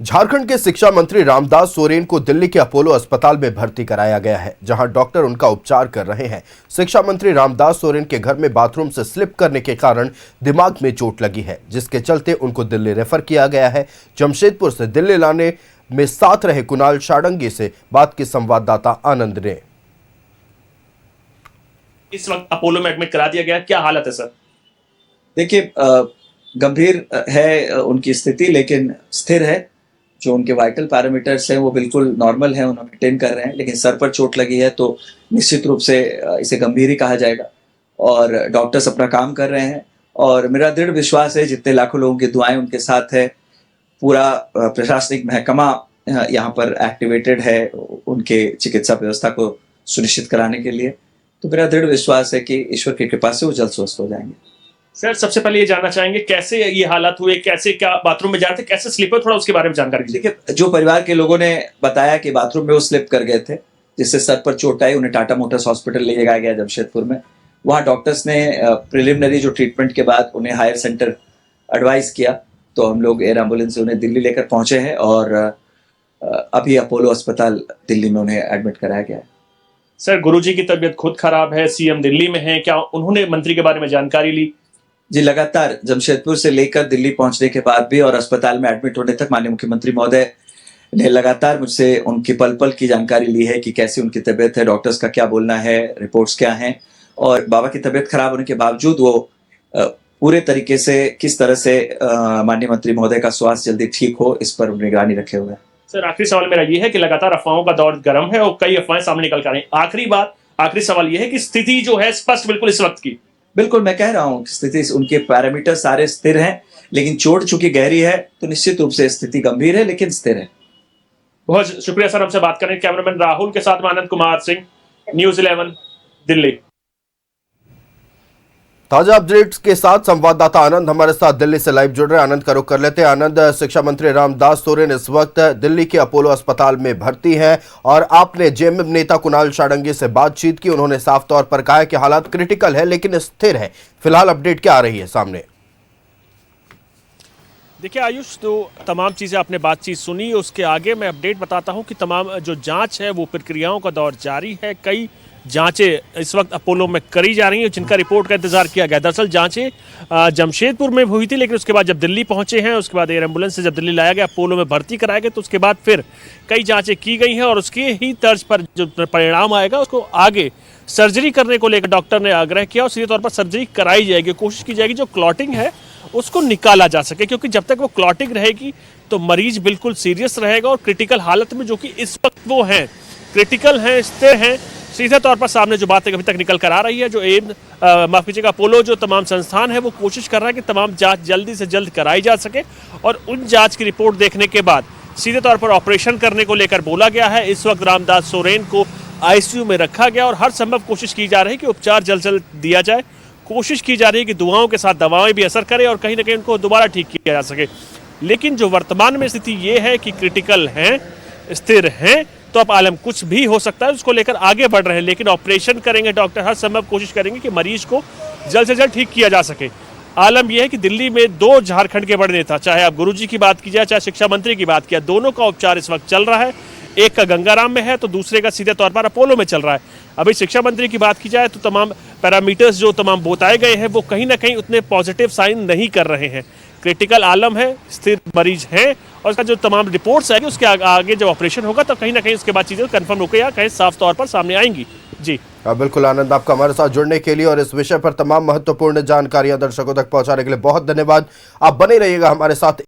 झारखंड के शिक्षा मंत्री रामदास सोरेन को दिल्ली के अपोलो अस्पताल में भर्ती कराया गया है, जहां डॉक्टर उनका उपचार कर रहे हैं। शिक्षा मंत्री रामदास सोरेन के घर में बाथरूम से स्लिप करने के कारण दिमाग में चोट लगी है, जिसके चलते उनको दिल्ली रेफर किया गया है। जमशेदपुर से दिल्ली लाने में साथ रहे कुणाल शाडंगी से बात की संवाददाता आनंद ने। इस वक्त अपोलो में एडमिट करा दिया गया, क्या हालत है सर? देखिए, गंभीर है उनकी स्थिति, लेकिन स्थिर है। जो उनके वाइटल पैरामीटर्स हैं वो बिल्कुल नॉर्मल हैं, उन्होंने मेंटेन कर रहे हैं। लेकिन सर पर चोट लगी है तो निश्चित रूप से इसे गंभीर ही कहा जाएगा और डॉक्टर्स अपना काम कर रहे हैं। और मेरा दृढ़ विश्वास है, जितने लाखों लोगों की दुआएं उनके साथ है, पूरा प्रशासनिक महकमा यहाँ पर एक्टिवेटेड है उनके चिकित्सा व्यवस्था को सुनिश्चित कराने के लिए। तो मेरा दृढ़ विश्वास है कि ईश्वर की कृपा से वो जल्द स्वस्थ हो जाएंगे। सर, सबसे पहले ये जानना चाहेंगे कैसे ये हालात हुए, कैसे क्या बाथरूम में जा रहे थे, कैसे स्लिप हुए, थोड़ा उसके बारे में जानकारी दीजिए। देखिए, जो परिवार के लोगों ने बताया कि बाथरूम में वो स्लिप कर गए थे, जिससे सर पर चोट आई, उन्हें टाटा मोटर्स हॉस्पिटल ले जाया गया जमशेदपुर में। वहाँ डॉक्टर्स ने प्रिलिमिनरी जो ट्रीटमेंट के बाद उन्हें हायर सेंटर एडवाइस किया, तो हम लोग एयर एम्बुलेंस से उन्हें दिल्ली लेकर पहुंचे हैं और अभी अपोलो अस्पताल दिल्ली में उन्हें एडमिट कराया गया है। सर, गुरुजी की तबीयत खुद खराब है, सीएम दिल्ली में है, क्या उन्होंने मंत्री के बारे में जानकारी ली? जी, लगातार जमशेदपुर से लेकर दिल्ली पहुंचने के बाद भी और अस्पताल में एडमिट होने तक माननीय मुख्यमंत्री महोदय ने लगातार मुझसे उनकी पल पल की जानकारी ली है कि कैसी उनकी तबीयत है, डॉक्टर्स का क्या बोलना है, रिपोर्ट्स क्या हैं। और बाबा की तबीयत खराब होने के बावजूद वो पूरे तरीके से किस तरह से माननीय मंत्री महोदय का स्वास्थ्य जल्दी ठीक हो, इस पर निगरानी रखे हुए हैं। सर, आखिरी सवाल मेरा ये है कि लगातार अफवाहों का दौर गर्म है और कई अफवाहें सामने निकल कर रही हैं। आखिरी सवाल ये है कि स्थिति जो है स्पष्ट बिल्कुल इस वक्त की। बिल्कुल, मैं कह रहा हूँ स्थिति, उनके पैरामीटर सारे स्थिर हैं, लेकिन चोट चूंकि गहरी है तो निश्चित रूप से स्थिति गंभीर है लेकिन स्थिर है। बहुत शुक्रिया सर, हमसे बात करें। कैमरामैन राहुल के साथ आनंद कुमार सिंह, न्यूज़ 11 दिल्ली। ताजा अपडेट्स के साथ संवाददाता आनंद हमारे साथ दिल्ली से लाइव जुड़ रहे हैं। आनंद का रुख कर लेते हैं। आनंद, शिक्षा मंत्री रामदास सोरेन इस वक्त दिल्ली के अपोलो अस्पताल में भर्ती हैं और आपने जेएमएम नेता कुणाल शाडंगी से बातचीत की। उन्होंने साफ तौर पर कहा है कि हालात क्रिटिकल है लेकिन स्थिर है। फिलहाल अपडेट क्या आ रही है सामने? देखिए आयुष, तो तमाम चीज़ें आपने बातचीत सुनी, उसके आगे मैं अपडेट बताता हूं कि तमाम जो जांच है वो प्रक्रियाओं का दौर जारी है। कई जांचें इस वक्त अपोलो में करी जा रही हैं जिनका रिपोर्ट का इंतजार किया गया। दरअसल जांचें जमशेदपुर में हुई थी, लेकिन उसके बाद जब दिल्ली पहुंचे हैं, उसके बाद एयर एम्बुलेंस से जब दिल्ली लाया गया, अपोलो में भर्ती कराया गया, तो उसके बाद फिर कई जांचें की गई हैं और उसके ही तर्ज पर जो परिणाम आएगा उसको आगे सर्जरी करने को लेकर डॉक्टर ने आग्रह किया और सीधे तौर पर सर्जरी कराई जाएगी। कोशिश की जाएगी जो क्लॉटिंग है उसको निकाला जा सके, क्योंकि जब तक वो क्लॉटिंग रहेगी तो मरीज बिल्कुल सीरियस रहेगा और क्रिटिकल हालत में, जो कि इस वक्त वो हैं, क्रिटिकल हैं, स्थिर हैं। सीधे तौर पर सामने जो बातें अभी तक निकल कर आ रही है, जो माफ कीजिएगा अपोलो जो तमाम संस्थान है वो कोशिश कर रहा है कि तमाम जांच जल्दी से जल्द कराई जा सके और उन जांच की रिपोर्ट देखने के बाद सीधे तौर पर ऑपरेशन करने को लेकर बोला गया है। इस वक्त रामदास सोरेन को आईसीयू में रखा गया और हर संभव कोशिश की जा रही है कि उपचार जल्द से जल्द दिया जाए। कोशिश की जा रही है कि दुआओं के साथ दवाएं भी असर करें और कहीं ना कहीं उनको दोबारा ठीक किया जा सके। लेकिन जो वर्तमान में स्थिति ये है कि क्रिटिकल हैं, स्थिर हैं, तो अब आलम कुछ भी हो सकता है, उसको लेकर आगे बढ़ रहे हैं। लेकिन ऑपरेशन करेंगे डॉक्टर, हर संभव कोशिश करेंगे कि मरीज को जल्द से जल्द ठीक किया जा सके। आलम यह है कि दिल्ली में दो झारखंड के बड़े नेता, चाहे आप गुरुजी की बात की जाए चाहे शिक्षा मंत्री की बात किया, दोनों का उपचार इस वक्त चल रहा है। एक का गंगाराम में है तो दूसरे का सीधे तौर पर अपोलो में चल रहा है। अभी शिक्षा मंत्री की बात की जाए तो तमाम पैरामीटर्स जो तमाम बताए गए हैं वो कहीं ना कहीं उतने पॉजिटिव साइन नहीं कर रहे हैं। क्रिटिकल आलम है, स्थिर मरीज हैं और उसका जो तमाम रिपोर्ट्स आएगी उसके आगे जब ऑपरेशन होगा तो कहीं ना कहीं उसके बाद चीज़ें कंफर्म होकर या कहीं साफ तौर पर सामने आएंगी। जी बिल्कुल आनंद, आपका हमारे साथ जुड़ने के लिए और इस विषय पर तमाम महत्वपूर्ण जानकारियां दर्शकों तक पहुंचाने के लिए बहुत धन्यवाद। आप बने रहिएगा हमारे साथ।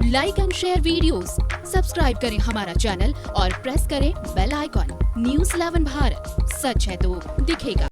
Like and share videos, subscribe करें हमारा चैनल और प्रेस करें बेल आइकॉन। न्यूज़ 11 भारत, सच है तो दिखेगा।